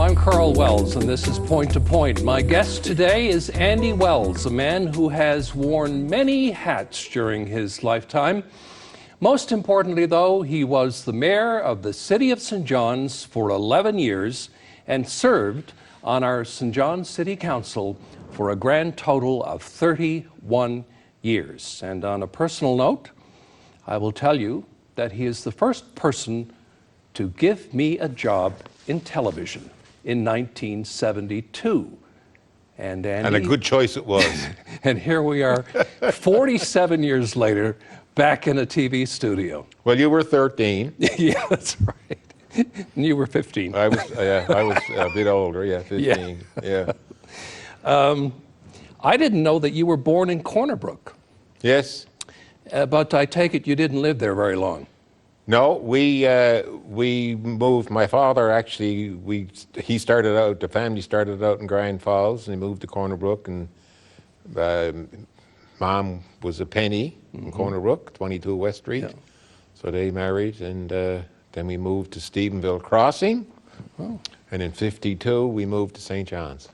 I'm Karl Wells, and this is Point to Point. My guest today is Andy Wells, a man who has worn many hats during his lifetime. Most importantly, though, he was the mayor of the city of St. John's for 11 years and served on our St. John's City Council for a grand total of 31 years. And on a personal note, I will tell you that he is the first person to give me a job in television in 1972. And Andy, and a good choice it was. And here we are, 47 years later, back in a TV studio. Well, you were 13. Yeah, that's right. And you were 15. I was a bit older, 15. Yeah. I didn't know that you were born in Brook. Yes. But I take it you didn't live there very long. No, we moved. My father actually, the family started out in Grand Falls, and he moved to Brook, and Mom was a penny in Brook, 22 West Street. Yeah. So they married, and then we moved to Stephenville Crossing, and in '52 we moved to St. John's.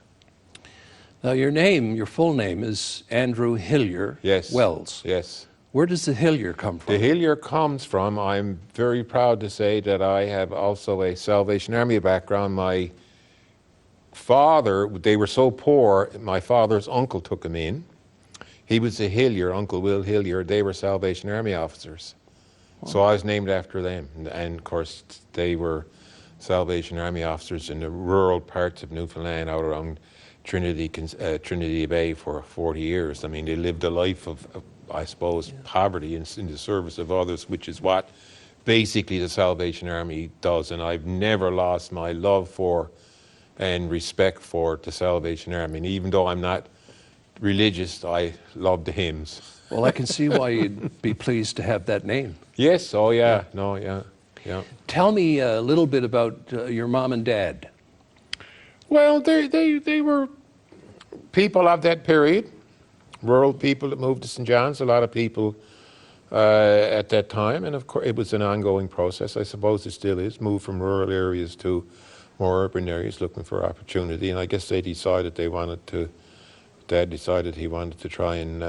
Now your full name is Andrew Hillier Wells. Yes. Where does the Hillier come from? The Hillier comes from, I'm very proud to say that I have also a Salvation Army background. My father, they were so poor, my father's uncle took him in. He was a Hillier, Uncle Will Hillier. They were Salvation Army officers. Oh. So I was named after them. And of course, they were Salvation Army officers in the rural parts of Newfoundland out around Trinity Bay for 40 years. I mean, they lived a life of I suppose, poverty in the service of others, which is what basically the Salvation Army does. And I've never lost my love for and respect for the Salvation Army. And even though I'm not religious, I love the hymns. Well, I can see why you'd be pleased to have that name. Yes, oh yeah, no, yeah. Tell me a little bit about your mom and dad. Well, they were people of that period. Rural people that moved to St. John's, a lot of people at that time, and of course it was an ongoing process. I suppose it still is, move from rural areas to more urban areas looking for opportunity, and I guess they decided Dad decided he wanted to try and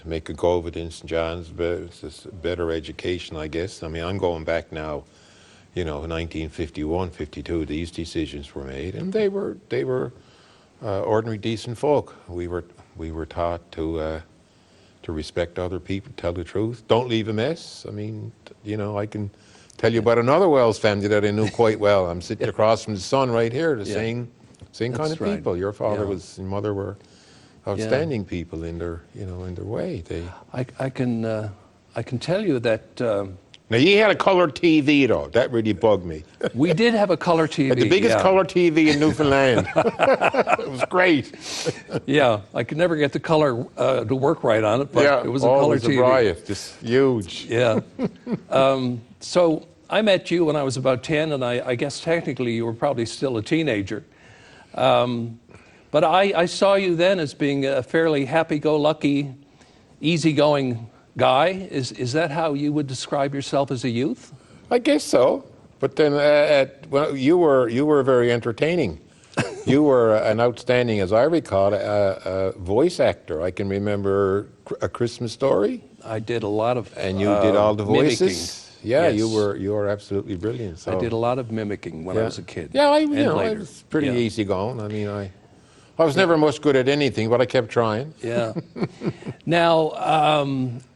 make a go of it in St. John's, but it's just a better education, I guess. I mean, I'm going back now, 1951, 52, these decisions were made, and they were ordinary, decent folk. We were taught to respect other people, tell the truth, don't leave a mess. I mean, I can tell you about another Wells family that I knew quite well. I'm sitting across from the son right here, the same kind of people. Your father and mother were outstanding people in their, in their way. I can tell you that. Now, you had a color TV, though. That really bugged me. We did have a color TV. The biggest color TV in Newfoundland. It was great. Yeah, I could never get the color to work right on it, but it was a color TV. A riot, just huge. Yeah. So I met you when I was about 10, and I guess technically you were probably still a teenager. But I saw you then as being a fairly happy-go-lucky, easygoing guy. Is that how you would describe yourself as a youth? I guess so. But then you were very entertaining. You were an outstanding, as I recall, a voice actor. I can remember A Christmas Story. I did a lot of and you did all the voices. Mimicking. Yeah, yes. you were absolutely brilliant. So. I did a lot of mimicking when I was a kid. Yeah, I was pretty easy going. I mean, I was never much good at anything, but I kept trying. Yeah. Now,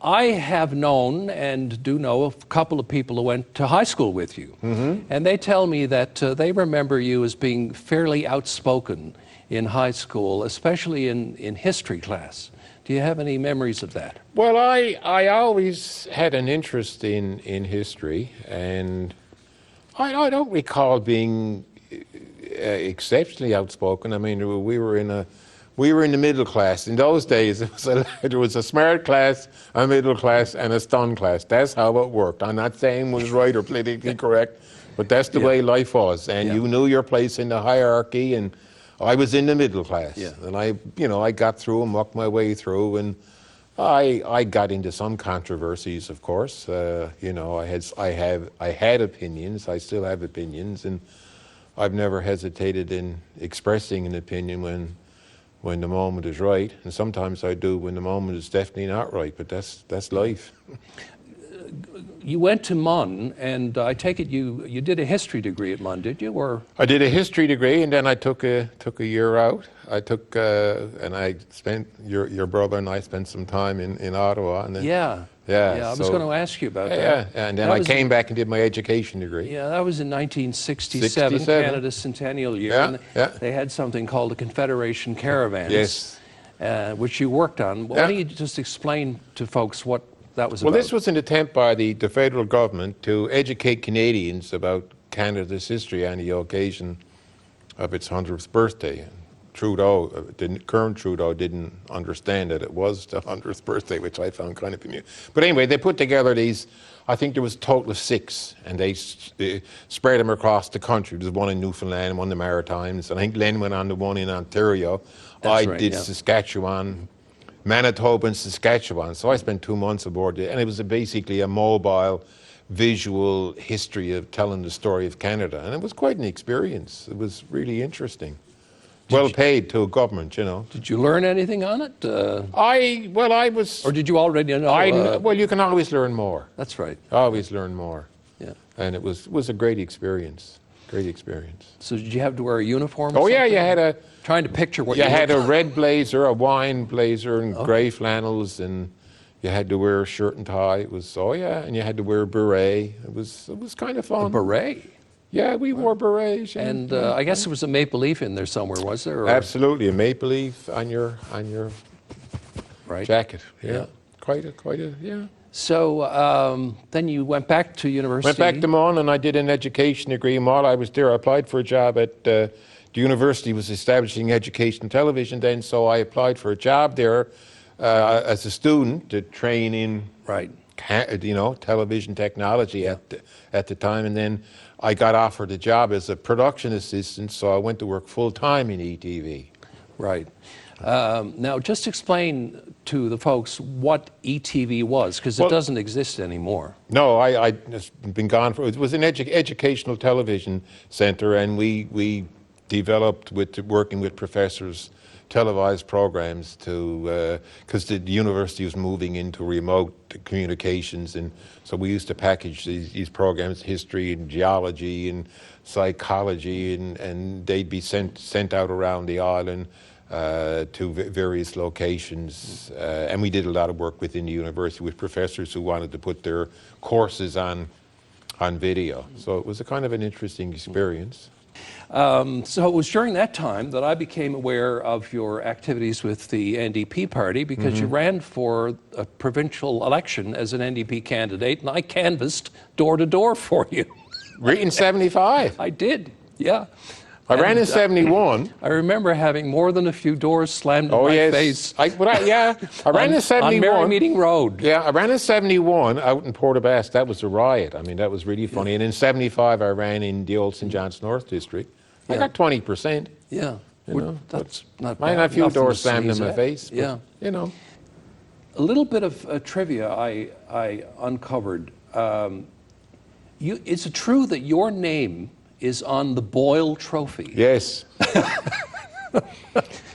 I have known and do know a couple of people who went to high school with you. And they tell me that they remember you as being fairly outspoken in high school, especially in history class. Do you have any memories of that? Well, I always had an interest in history, and I don't recall being exceptionally outspoken. I mean, we were in the middle class. In those days, there was a smart class, a middle class, and a stun class. That's how it worked. I'm not saying it was right or politically correct, but that's the way life was. And you knew your place in the hierarchy, and I was in the middle class. Yeah. And I got through and worked my way through, and I got into some controversies, of course. I had opinions. I still have opinions, and I've never hesitated in expressing an opinion when the moment is right, and sometimes I do when the moment is definitely not right, but that's life. You went to MUN, and I take it you did a history degree at MUN, did you? Or I did a history degree, and then I took a year out. I took and I spent your brother and I spent some time in Ottawa, and then yeah. I was going to ask you about that. Yeah, and then I came back and did my education degree. Yeah, that was in 1967, 67. Canada's centennial year. Yeah, and yeah. They had something called the Confederation Caravans, Yes. Which you worked on. Why don't you just explain to folks what that was about? Well, this was an attempt by the federal government to educate Canadians about Canada's history on the occasion of its 100th birthday. Trudeau, the current Trudeau, didn't understand that it was the 100th birthday, which I found kind of amusing. But anyway, they put together these, I think there was a total of 6, and they spread them across the country. There's one in Newfoundland, one in the Maritimes, and I think Len went on the one in Ontario. I did Saskatchewan, Manitoba and Saskatchewan. So I spent 2 months aboard it, and it was basically a mobile, visual history of telling the story of Canada. And it was quite an experience. It was really interesting. Well paid to a government, you know. Did you learn anything on it? I was... Or did you already know? Well, you can always learn more. That's right. Always learn more. Yeah. And it was a great experience. Great experience. So did you have to wear a uniform? Oh, yeah, you had a... Trying to picture what you had a red blazer, a wine blazer, and grey flannels, and you had to wear a shirt and tie. It was, and you had to wear a beret. It was kind of fun. A beret? Yeah, we wore berets. And I guess there was a maple leaf in there somewhere, was there? Or? Absolutely, a maple leaf on your jacket. Yeah. Quite a yeah. So then you went back to university. Went back to MUN, and I did an education degree. And while I was there, I applied for a job at the university was establishing education television then, so I applied for a job there as a student to train in television technology at the time, and then I got offered a job as a production assistant, so I went to work full-time in ETV. Right. Now, just explain to the folks what ETV was, because it doesn't exist anymore. No, it's been gone. It was an educational television center, and we developed working with professors televised programs because the university was moving into remote communications, and so we used to package these programs, history and geology and psychology, and they'd be sent out around the island to various locations, and we did a lot of work within the university with professors who wanted to put their courses on video. So it was a kind of an interesting experience. So it was during that time that I became aware of your activities with the NDP party, because you ran for a provincial election as an NDP candidate, and I canvassed door to door for you. Right in 75? I did, yeah. I ran in 71. I remember having more than a few doors slammed in my face. I ran in 71. On Merry Meeting Road. Yeah, I ran in 71 out in Port aux Basques. That was a riot. I mean, that was really funny. And in 75, I ran in the old St. John's North District. I got 20%. Yeah. That's not bad. I had a few doors slammed in my face. But, yeah. You know. A little bit of trivia I uncovered. Is it true that your name is on the Boyle Trophy? Yes.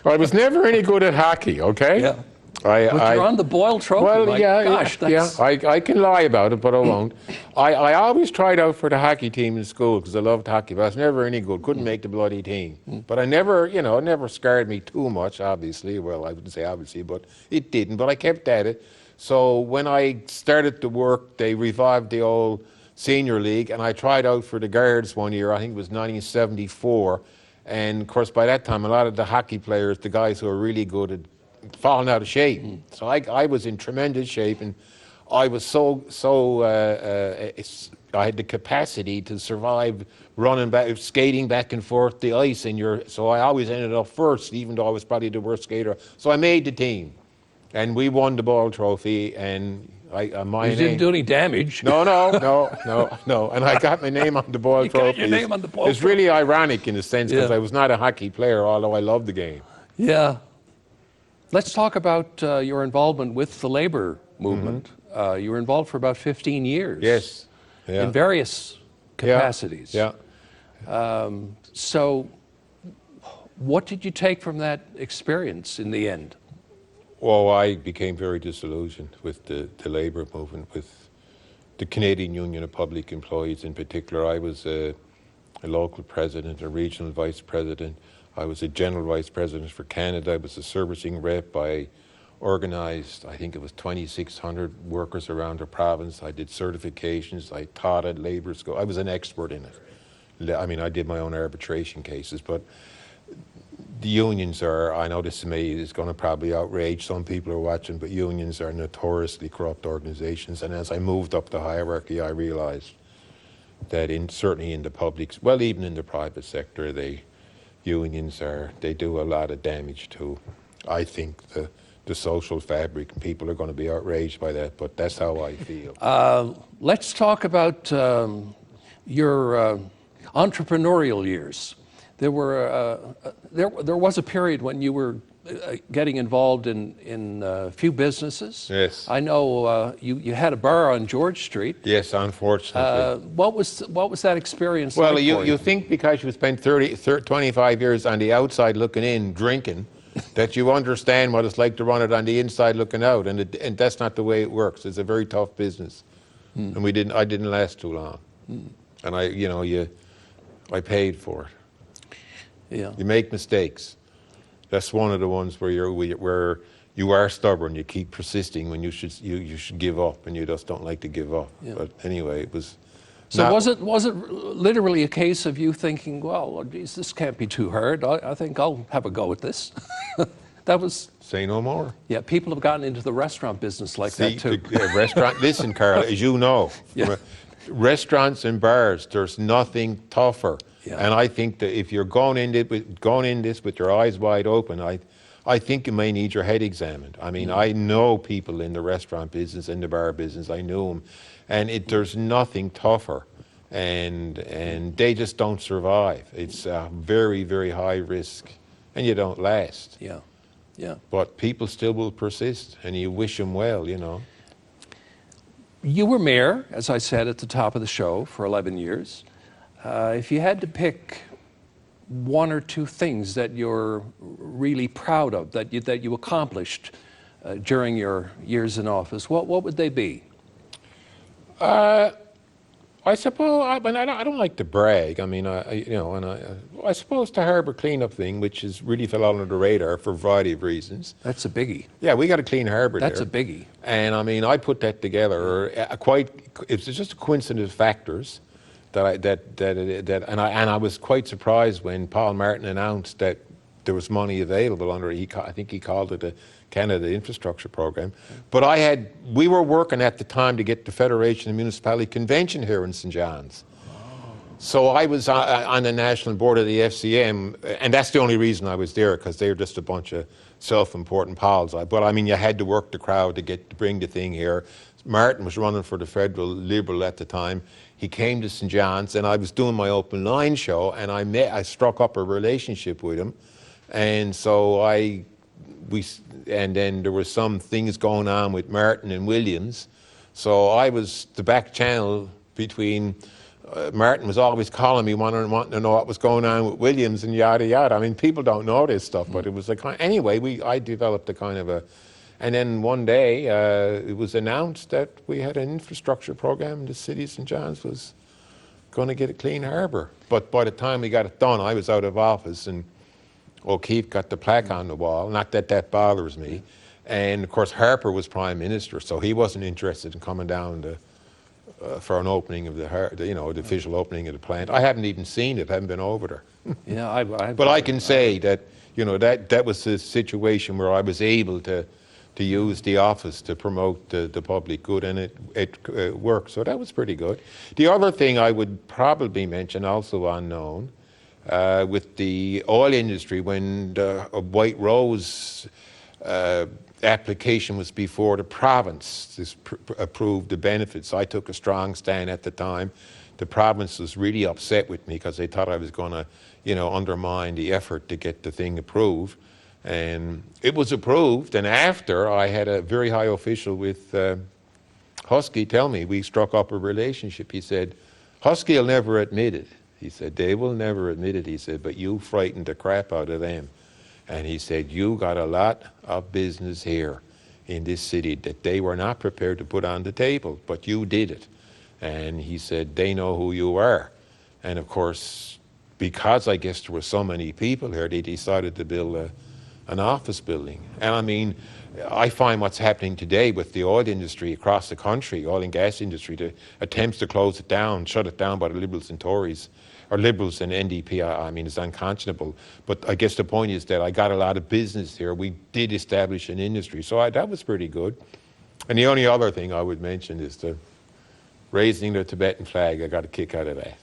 I was never any good at hockey, okay? Yeah. But you're on the Boyle Trophy. Well, Gosh, I can lie about it, but I won't. I always tried out for the hockey team in school because I loved hockey, but I was never any good. Couldn't make the bloody team. But I never, it never scared me too much, obviously. Well, I wouldn't say obviously, but it didn't. But I kept at it. So when I started to work, they revived the old senior league, and I tried out for the Guards one year. I think it was 1974. And of course, by that time, a lot of the hockey players, the guys who were really good, had fallen out of shape. So I was in tremendous shape, and I was I had the capacity to survive running back, skating back and forth the ice so I always ended up first, even though I was probably the worst skater. So I made the team, and we won the Boyle Trophy, and you didn't do any damage. No. And I got my name on the Boyle Trophy. Got your name on the Boyle Trophy. It's really ironic in a sense, because I was not a hockey player, although I loved the game. Yeah. Let's talk about your involvement with the labor movement. You were involved for about 15 years. Yes. Yeah. In various capacities. Yeah. So what did you take from that experience in the end? Well, I became very disillusioned with the labour movement, with the Canadian Union of Public Employees in particular. I was a local president, a regional vice president. I was a general vice president for Canada. I was a servicing rep. I organised, I think it was 2,600 workers around the province. I did certifications. I taught at labour school. I was an expert in it. I mean, I did my own arbitration cases, but the unions are, I know this to me is going to probably outrage some people who are watching, but unions are notoriously corrupt organisations. And as I moved up the hierarchy, I realised that certainly in the public, well, even in the private sector, unions they do a lot of damage to, I think, the social fabric, and people are going to be outraged by that, but that's how I feel. Let's talk about your entrepreneurial years. There was a period when you were getting involved in a few businesses. Yes. I know you had a bar on George Street. Yes, unfortunately. What was that experience well, like for you think because you spent 25 years on the outside looking in, drinking, that you understand what it's like to run it on the inside looking out, and that's not the way it works. It's a very tough business, and I didn't last too long, and I paid for it. Yeah. You make mistakes. That's one of the ones where you are stubborn. You keep persisting when you should give up, and you just don't like to give up. Yeah. But anyway, it was. So was it literally a case of you thinking, well, geez, this can't be too hard. I think I'll have a go at this. That was. Say no more. Yeah, people have gotten into the restaurant business like that too. Restaurant. Listen, Karl, as you know, restaurants and bars, there's nothing tougher. Yeah. And I think that if you're going in this with your eyes wide open, I think you may need your head examined. I mean, I know people in the restaurant business, in the bar business. I knew them, and there's nothing tougher, and they just don't survive. It's a very, very high risk, and you don't last. Yeah, yeah. But people still will persist, and you wish them well, you know. You were mayor, as I said at the top of the show, for 11 years. If you had to pick one or two things that you're really proud of, that you accomplished during your years in office, what would they be? I suppose I don't like to brag. I mean, I suppose the harbour cleanup thing, which has really fell under the radar for a variety of reasons. That's a biggie. Yeah, we got a clean harbour there. That's a biggie. And I mean, I put that together. It's just a coincidence of factors. I was quite surprised when Paul Martin announced that there was money available under I think he called it the Canada Infrastructure Program. But we were working at the time to get the Federation of Municipality Convention here in St. John's. So I was on the national board of the FCM, and that's the only reason I was there, because they were just a bunch of self-important pals. But I mean, you had to work the crowd to bring the thing here. Martin was running for the federal Liberal at the time. He came to St. John's, and I was doing my open line show, and I struck up a relationship with him, and so and then there were some things going on with Martin and Williams, so I was the back channel between. Martin was always calling me, wanting to know what was going on with Williams and yada yada. I mean, people don't know this stuff, but it was anyway. I developed a kind of a. And then one day, it was announced that we had an infrastructure program, and the city of St. John's was going to get a clean harbour. But by the time we got it done, I was out of office, and O'Keefe got the plaque on the wall. Not that bothers me. And of course, Harper was Prime Minister, so he wasn't interested in coming down for an opening of the official opening of the plant. I haven't even seen it. I haven't been over there. Yeah, but I can say that that was a situation where I was able to use the office to promote the public good, and it worked. So that was pretty good. The other thing I would probably mention, also unknown, with the oil industry, when the White Rose application was before the province, this approved the benefits. I took a strong stand at the time. The province was really upset with me because they thought I was going to, undermine the effort to get the thing approved. And it was approved, and after I had a very high official with Husky tell me, we struck up a relationship. He said, Husky will never admit it. He said, they will never admit it, he said, but you frightened the crap out of them. And he said, you got a lot of business here in this city that they were not prepared to put on the table, but you did it. And he said, they know who you are. And of course, because I guess there were so many people here, they decided to build an office building. And I mean, I find what's happening today with the oil industry across the country, oil and gas industry, the attempts to close it down, shut it down by the Liberals and Tories, or Liberals and NDP, I mean, it's unconscionable. But I guess the point is that I got a lot of business here. We did establish an industry, so that was pretty good. And the only other thing I would mention is the raising the Tibetan flag. I got a kick out of that.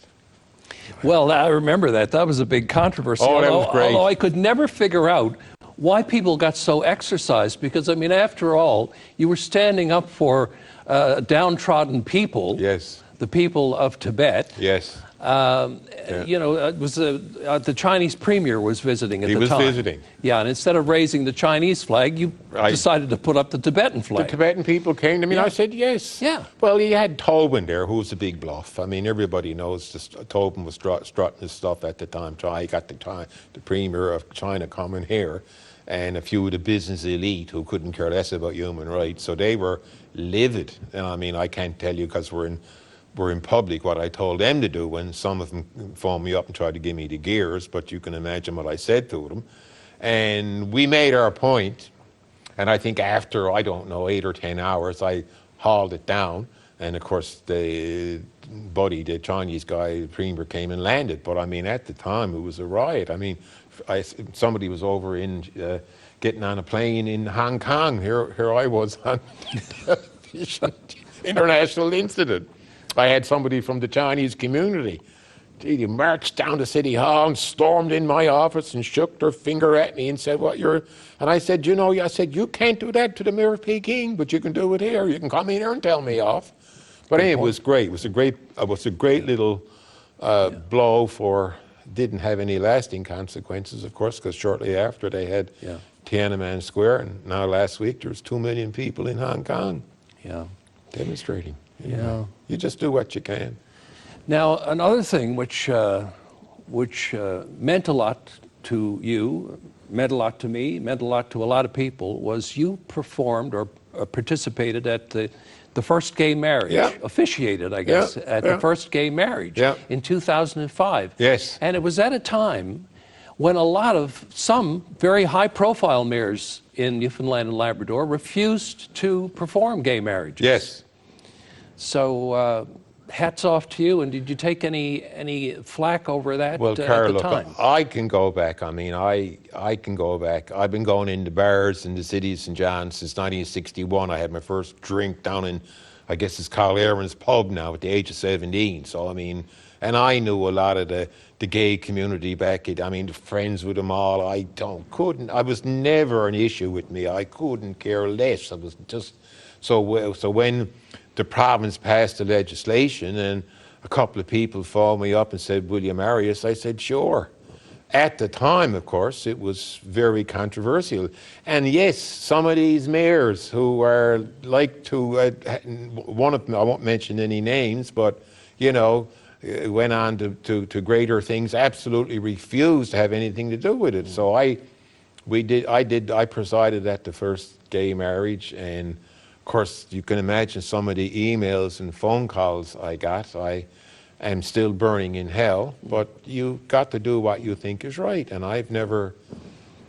Well, I remember that. That was a big controversy. Oh, that was great. Although I could never figure out why people got so exercised, because, I mean, after all, you were standing up for downtrodden people. Yes. The people of Tibet. Yes. You know, it was the Chinese premier was visiting at the time. He was visiting. Yeah, and instead of raising the Chinese flag, you decided to put up the Tibetan flag. The Tibetan people came to me, and I said, yes. Yeah. Well, he had Tobin there, who was a big bluff. I mean, everybody knows Tobin was strutting his stuff at the time. He got the premier of China coming here, and a few of the business elite who couldn't care less about human rights. So they were livid. And I mean, I can't tell you because we're in public what I told them to do when some of them phoned me up and tried to give me the gears, but you can imagine what I said to them. And we made our point, and I think after, I don't know, 8 or 10 hours, I hauled it down. And of course, the Chinese guy, the premier, came and landed. But I mean, at the time, it was a riot. I mean, somebody was over in getting on a plane in Hong Kong. Here I was on international incident. I had somebody from the Chinese community. They marched down to City Hall and stormed in my office and shook their finger at me and said, and I said, you know, I said, you can't do that to the mayor of Peking, but you can do it here. You can come in here and tell me off. But anyway, it was great. It was a great little blow for, didn't have any lasting consequences, of course, because shortly after they had Tiananmen Square, and now last week there was 2 million people in Hong Kong demonstrating. Yeah. You just do what you can. Now, another thing which meant a lot to you, meant a lot to me, meant a lot to a lot of people, was you performed or participated at the first gay marriage, officiated, I guess, at the first gay marriage in 2005. Yes. And it was at a time when some very high-profile mayors in Newfoundland and Labrador refused to perform gay marriages. Yes. So hats off to you. And did you take any flack over that Well, Karl, at the time? look, I can go back. I mean, I can go back. I've been going into bars in the city of St. John since 1961. I had my first drink down in, I guess it's Carl Aaron's pub now at the age of 17. So, I mean, and I knew a lot of the gay community back I mean, friends with them all. I was never an issue with me. I couldn't care less. I was just, so when the province passed the legislation and a couple of people phoned me up and said, will you marry us? I said, sure. At the time, of course, it was very controversial. And yes, some of these mayors who are like to, one of them, I won't mention any names, but, you know, went on to greater things, absolutely refused to have anything to do with it. So I presided at the first gay marriage, and of course, you can imagine some of the emails and phone calls I got. I am still burning in hell, but you got to do what you think is right. And I've never,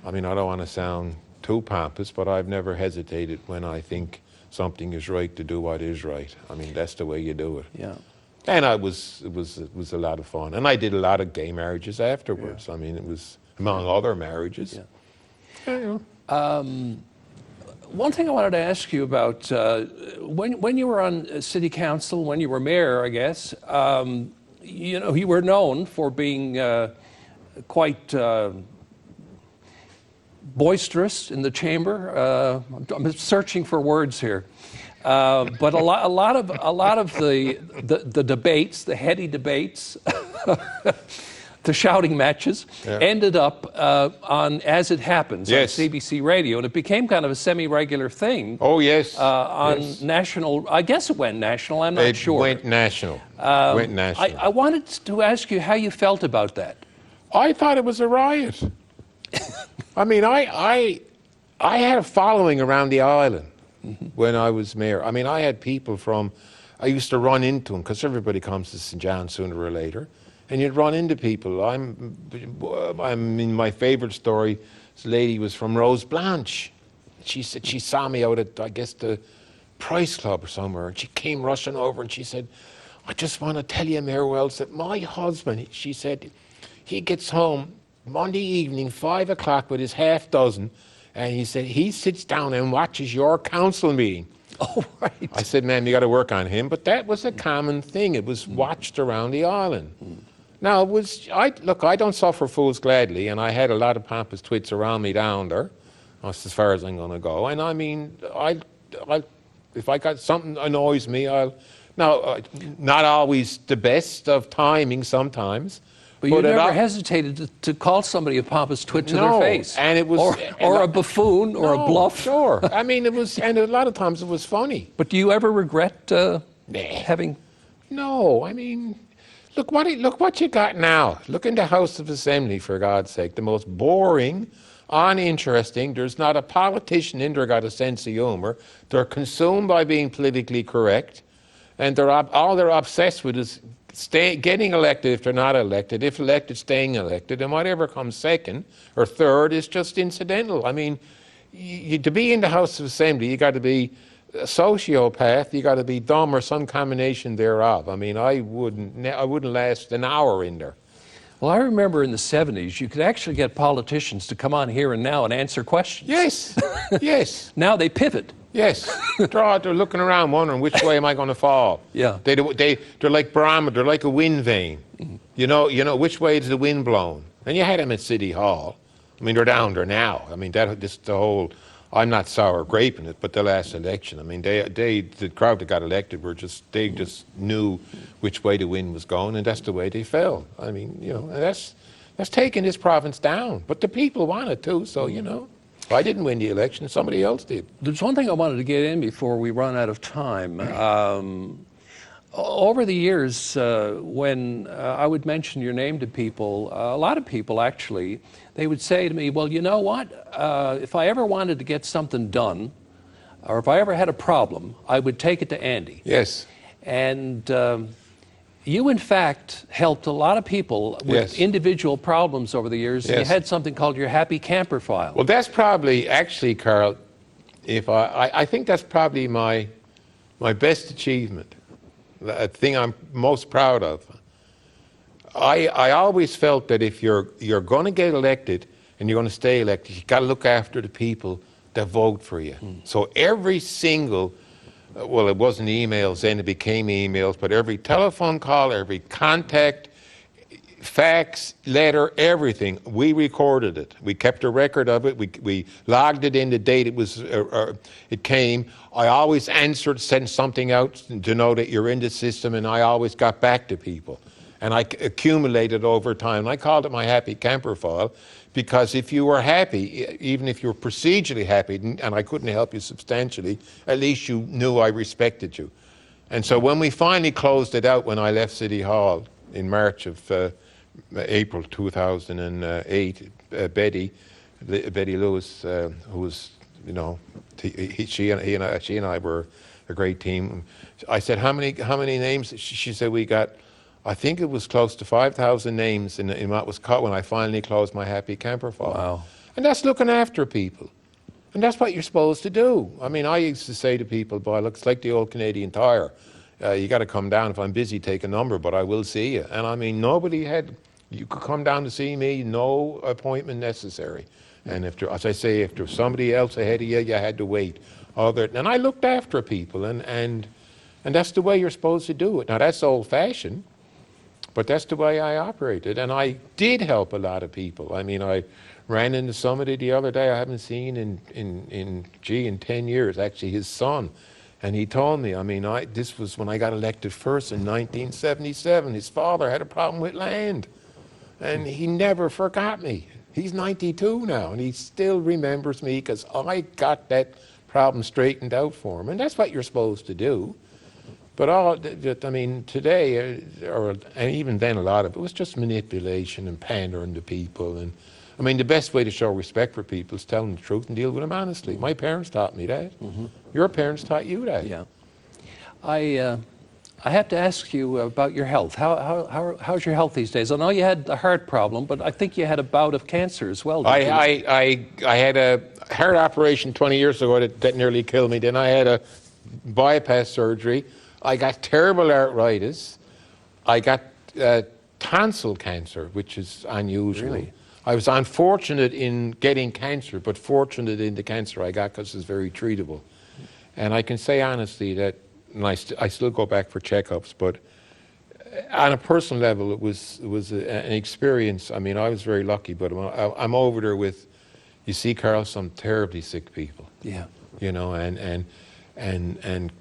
I mean, I don't want to sound too pompous, but I've never hesitated when I think something is right to do what is right. I mean, that's the way you do it. Yeah. And it was a lot of fun. And I did a lot of gay marriages afterwards. Yeah. I mean, it was among other marriages. Yeah. One thing I wanted to ask you about, when you were on city council, when you were mayor, I guess, you know, you were known for being quite boisterous in the chamber. I'm searching for words here, but a lot of the debates, the heady debates, the shouting matches, ended up on As It Happens on CBC Radio, and it became kind of a semi-regular thing. Oh, yes. On national, I guess it went national, I'm not sure. It went national. I wanted to ask you how you felt about that. I thought it was a riot. I mean, I had a following around the island when I was mayor. I mean, I had people from, I used to run into them, because everybody comes to St. John sooner or later, and you'd run into people. I mean, my favorite story, this lady was from Rose Blanche. She said she saw me out at, I guess, the Price Club or somewhere, and she came rushing over and she said, I just want to tell you, Mayor Wells, that my husband, she said, he gets home Monday evening, 5 o'clock, with his half dozen, and he said he sits down and watches your council meeting. Oh, right. I said, ma'am, you got to work on him. But that was a common thing. It was watched around the island. Now, it was, look, I don't suffer fools gladly, and I had a lot of pompous twits around me down there. That's as far as I'm going to go. And I mean, if I got something annoys me, now, not always the best of timing sometimes. But you never hesitated to call somebody a pompous twit to their face. And it was, or a buffoon, or a bluff. Sure. I mean, it was, and a lot of times it was funny. But do you ever regret having? No, I mean, look what you got now. Look in the House of Assembly, for God's sake. The most boring, uninteresting. There's not a politician in there got a sense of humor. They're consumed by being politically correct, and all they're obsessed with is getting elected if they're not elected, if elected, staying elected, and whatever comes second or third is just incidental. I mean, to be in the House of Assembly, you got to be a sociopath, you got to be dumb, or some combination thereof. I mean, I wouldn't last an hour in there. Well, I remember in the 70s, you could actually get politicians to come on Here and Now and answer questions. Yes, yes. Now they pivot. Yes, they're looking around wondering which way am I going to fall. Yeah. They're like barometer, they're like a wind vane. You know which way is the wind blowing. And you had them at City Hall. I mean, they're down there now. I mean, the whole, I'm not sour graping it, but the last election, I mean, the crowd that got elected they just knew which way the wind was going, and that's the way they fell. I mean, and that's taking this province down. But the people want it too, so, I didn't win the election, somebody else did. There's one thing I wanted to get in before we run out of time. Over the years, when I would mention your name to people, a lot of people actually, they would say to me, well, you know what, if I ever wanted to get something done, or if I ever had a problem, I would take it to Andy. Yes. And you, in fact, helped a lot of people with individual problems over the years. And you had something called your Happy Camper File. Well, that's probably, actually, Karl, I think that's probably my best achievement, the thing I'm most proud of. I always felt that if you're going to get elected and you're going to stay elected, you got to look after the people that vote for you. So every single, well, it wasn't emails then, it became emails, but every telephone call, every contact, fax, letter, everything, we recorded it. We kept a record of it. We logged it in the date it came. I always sent something out to know that you're in the system, and I always got back to people. And I accumulated over time. I called it my Happy Camper File, because if you were happy, even if you were procedurally happy, and I couldn't help you substantially, at least you knew I respected you. And so when we finally closed it out, when I left City Hall in March of April 2008, Betty Lewis, who was, she and I were a great team. I said, how many names? She said, we got, I think it was close to 5,000 names in what was caught when I finally closed my Happy Camper File. Wow. And that's looking after people. And that's what you're supposed to do. I mean, I used to say to people, boy, looks like the old Canadian Tire. You got to come down. If I'm busy, take a number, but I will see you. And I mean, you could come down to see me, no appointment necessary. And as I say, if there was somebody else ahead of you, you had to wait. And I looked after people, and that's the way you're supposed to do it. Now, that's old-fashioned, but that's the way I operated. And I did help a lot of people. I mean, I ran into somebody the other day I haven't seen in 10 years, actually his son. And he told me, I mean, this was when I got elected first in 1977. His father had a problem with land. And he never forgot me. He's 92 now, and he still remembers me because I got that problem straightened out for him. And that's what you're supposed to do. But I mean, today, and even then, a lot of it was just manipulation and pandering to people. And I mean, the best way to show respect for people is tell them the truth and deal with them honestly. My parents taught me that. Your parents taught you that. Yeah. I have to ask you about your health. How's your health these days? I know you had a heart problem, but I think you had a bout of cancer as well. I had a heart operation 20 years ago that nearly killed me. Then I had a bypass surgery. I got terrible arthritis. I got tonsil cancer, which is unusual. Really? I was unfortunate in getting cancer, but fortunate in the cancer I got because it's very treatable. And I can say honestly that, and I still go back for checkups, but on a personal level, it was an experience. I mean, I was very lucky, but I'm over there with, you see, Karl, some terribly sick people. Yeah. You know, and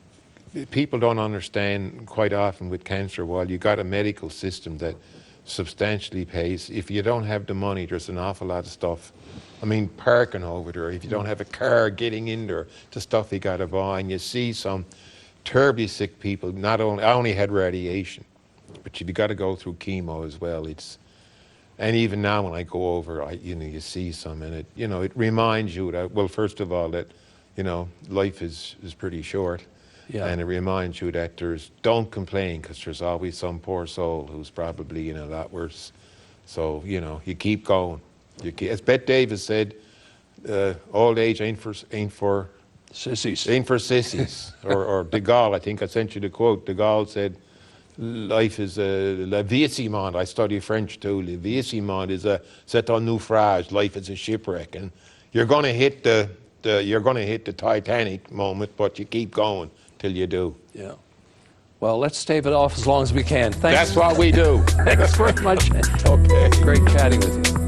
people don't understand quite often with cancer, while you got a medical system that substantially pays, if you don't have the money, there's an awful lot of stuff. I mean, parking over there, if you don't have a car, getting in there, the stuff you got to buy, and you see some terribly sick people. I only had radiation, but you've got to go through chemo as well. And even now when I go over, you see some, and it reminds you that, well, first of all, that, life is pretty short. Yeah. And it reminds you that don't complain, because there's always some poor soul who's probably in a lot worse. So, you keep going. As Bette Davis said, old age ain't for Sissies. Ain't for sissies. or de Gaulle, I think I sent you the quote. De Gaulle said, life is la vie est immonde. I study French too. La vie est immonde is c'est un naufrage. Life is a shipwreck, and you're going to hit the Titanic moment, but you keep going till you do. Yeah. Well, let's stave it off as long as we can. Thanks. That's what we do. Thanks very much. Okay. Great chatting with you.